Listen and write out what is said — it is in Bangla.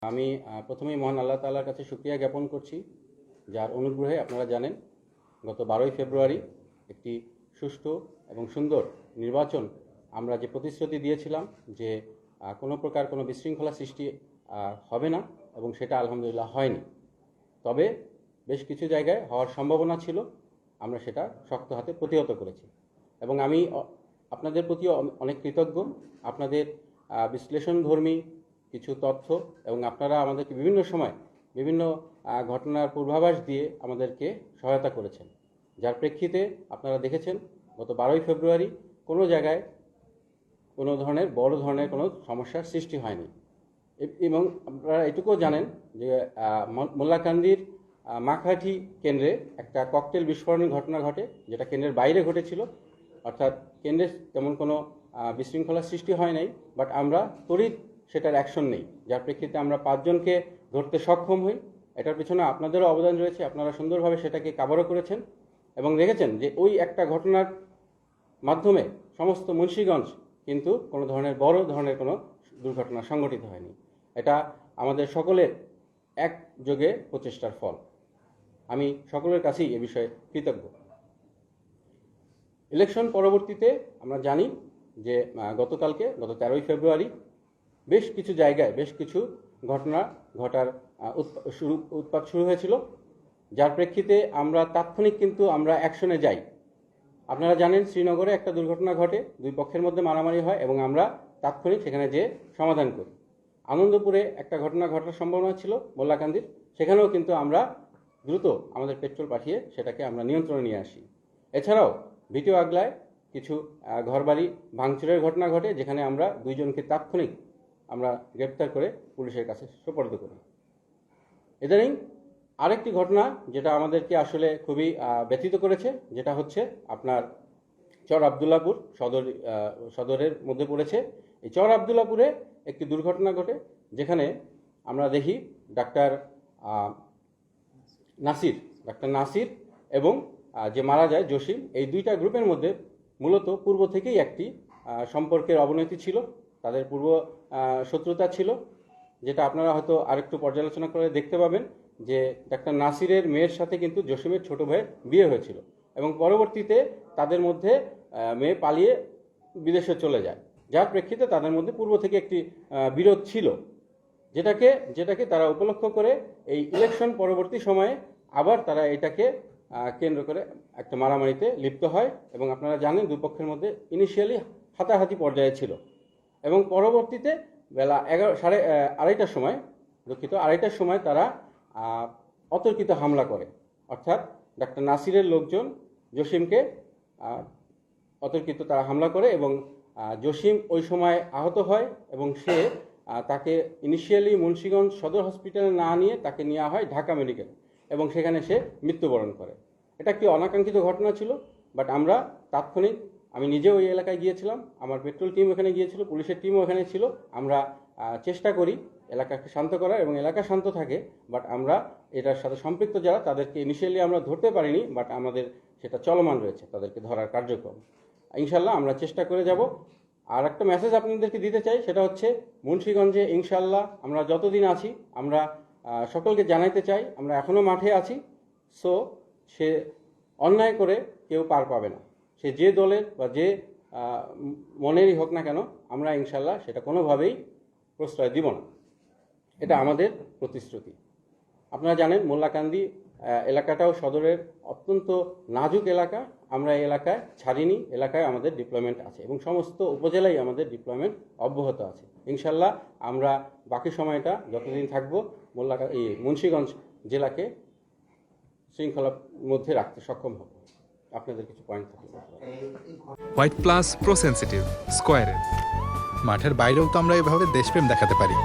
আমি প্রথমেই মহান আল্লাহ তাআলার কাছে শুকরিয়া জ্ঞাপন করছি, যার অনুগ্রহে আপনারা জানেন গত 12ই ফেব্রুয়ারি একটি সুষ্ঠু এবং সুন্দর নির্বাচন আমরা যে প্রতিশ্রুতি দিয়েছিলাম যে কোনো প্রকার কোনো বিশৃঙ্খলা সৃষ্টি হবে না, এবং সেটা আলহামদুলিল্লাহ হয়নি। তবে বেশ কিছু জায়গায় হওয়ার সম্ভাবনা ছিল, আমরা সেটা শক্ত হাতে প্রতিহত করেছি। এবং আমি আপনাদের প্রতিও অনেক কৃতজ্ঞ। আপনাদের বিশ্লেষণধর্মী কিছু তথ্য এবং আপনারা আমাদেরকে বিভিন্ন সময় বিভিন্ন ঘটনার পূর্বাভাস দিয়ে আমাদেরকে সহায়তা করেছেন, যার প্রেক্ষিতে আপনারা দেখেছেন গত 12ই ফেব্রুয়ারি কোনো জায়গায় কোনো বড় ধরনের কোনো সমস্যার সৃষ্টি হয়নি। এবং আপনারা এটুকুও জানেন যে মোল্লাকান্দির মাখাঠি কেন্দ্রে একটা ককটেল বিস্ফোরণের ঘটনা ঘটে, যেটা কেন্দ্রের বাইরে ঘটেছিল। অর্থাৎ কেন্দ্রে তেমন কোনো বিশৃঙ্খলার সৃষ্টি হয় নাই, বাট আমরা তড়িৎ সেটার অ্যাকশন নেই, যার প্রেক্ষিতে আমরা 5 জনকে ধরতে সক্ষম হই। এটার পিছনে আপনাদেরও অবদান রয়েছে, আপনারা সুন্দরভাবে সেটাকে কাভারও করেছেন এবং দেখেছেন যে ওই একটা ঘটনার মাধ্যমে সমস্ত মুন্সিগঞ্জ কিন্তু কোনো বড় ধরনের কোনো দুর্ঘটনা সংঘটিত হয়নি। এটা আমাদের সকলের একযোগে প্রচেষ্টার ফল। আমি সকলের কাছেই এ বিষয়ে কৃতজ্ঞ। ইলেকশন পরবর্তীতে আমরা জানি যে গত 13ই ফেব্রুয়ারি বেশ কিছু জায়গায় বেশ কিছু ঘটনা ঘটার উৎপাত শুরু হয়েছিল, যার প্রেক্ষিতে আমরা তাৎক্ষণিক কিন্তু আমরা অ্যাকশনে যাই। আপনারা জানেন শ্রীনগরে একটা দুর্ঘটনা ঘটে, দুই পক্ষের মধ্যে মারামারি হয় এবং আমরা তাৎক্ষণিক সেখানে যেয়ে সমাধান করি। আনন্দপুরে একটা ঘটনা ঘটার সম্ভাবনা ছিল মোল্লাকান্দির, সেখানেও কিন্তু আমরা দ্রুত আমাদের পেট্রোল পাঠিয়ে সেটাকে আমরা নিয়ন্ত্রণে নিয়ে আসি। এছাড়াও ভিটিও আগলায় কিছু ঘরবাড়ি ভাঙচুরের ঘটনা ঘটে, যেখানে আমরা 2 জনকে তাৎক্ষণিক আমরা গ্রেপ্তার করে পুলিশের কাছে সোপর্দ করি। ইদানিং আরেকটি ঘটনা যেটা আমাদেরকে আসলে খুবই ব্যথিত করেছে, যেটা হচ্ছে আপনার চর আবদুল্লাপুর সদরের মধ্যে পড়েছে। এই চর আবদুল্লাপুরে একটি দুর্ঘটনা ঘটে, যেখানে আমরা দেখি ডাক্তার নাসির এবং যে মারা যায় জসিম, এই 2টা গ্রুপের মধ্যে মূলত পূর্ব থেকেই একটি সম্পর্কের অবনতি ছিল, তাদের পূর্ব শত্রুতা ছিল, যেটা আপনারা হয়তো আরেকটু পর্যালোচনা করে দেখতে পাবেন যে ডাক্তার নাসিরের মেয়ের সাথে কিন্তু জসিমের ছোট ভাইয়ের বিয়ে হয়েছিল এবং পরবর্তীতে তাদের মধ্যে মেয়ে পালিয়ে বিদেশে চলে যায়, যার প্রেক্ষিতে তাদের মধ্যে পূর্ব থেকে একটি বিরোধ ছিল, যেটাকে তারা উপলক্ষ করে এই ইলেকশন পরবর্তী সময়ে আবার তারা এটাকে কেন্দ্র করে একটা মারামারিতে লিপ্ত হয়। এবং আপনারা জানেন দুপক্ষের মধ্যে ইনিশিয়ালি হাতাহাতি পর্যায়ে ছিল এবং পরবর্তীতে বেলা 2:30টার সময় তারা অতর্কিত হামলা করে। অর্থাৎ ডাক্তার নাসিরের লোকজন জসিমকে অতর্কিত তারা হামলা করে এবং জসিম ওই সময় আহত হয় এবং তাকে ইনিশিয়ালি মুন্সিগঞ্জ সদর হসপিটালে না নিয়ে তাকে নেওয়া হয় ঢাকা মেডিকেল এবং সেখানে সে মৃত্যুবরণ করে। এটা একটি অনাকাঙ্ক্ষিত ঘটনা ছিল, বাট আমরা তাৎক্ষণিক, আমি নিজেও ওই এলাকায় গিয়েছিলাম, আমার পেট্রোল টিম ওখানে গিয়েছিল, পুলিশের টিমও ওখানে ছিল। আমরা চেষ্টা করি এলাকাকে শান্ত করার এবং এলাকা শান্ত থাকে, বাট আমরা এটার সাথে সম্পৃক্ত যারা তাদেরকে ইনিশিয়ালি আমরা ধরতে পারিনি, বাট আমাদের সেটা চলমান রয়েছে, তাদেরকে ধরার কার্যক্রম। ইনশাল্লাহ আমরা চেষ্টা করে যাব। আর একটা মেসেজ আপনাদেরকে দিতে চাই, সেটা হচ্ছে মুন্সিগঞ্জে ইনশাল্লাহ আমরা যতদিন আছি আমরা সকলকে জানাইতে চাই আমরা এখনও মাঠে আছি। সো সে অন্যায় করে কেউ পার পাবে না, সে যে দলের বা যে মনেরই হোক না কেন, আমরা ইনশাল্লাহ সেটা কোনোভাবেই প্রশ্রয় দিব না। এটা আমাদের প্রতিশ্রুতি। আপনারা জানেন মোল্লাকান্দি এলাকাটাও সদরের অত্যন্ত নাজুক এলাকা, আমরা এই এলাকায় ছাড়িনি, এলাকায় আমাদের ডিপ্লয়মেন্ট আছে এবং সমস্ত উপজেলায় আমাদের ডিপ্লয়মেন্ট অব্যাহত আছে। ইনশাল্লাহ আমরা বাকি সময়টা যতদিন থাকবো মুন্সিগঞ্জ জেলাকে শৃঙ্খলার মধ্যে রাখতে সক্ষম হব। আপনাদের কিছু পয়েন্ট থাকবে। হোয়াইট প্লাস প্রো সেনসিটিভ স্কয়ারের মাঠের বাইরেও তো আমরা এভাবে দেশপ্রেম দেখাতে পারি।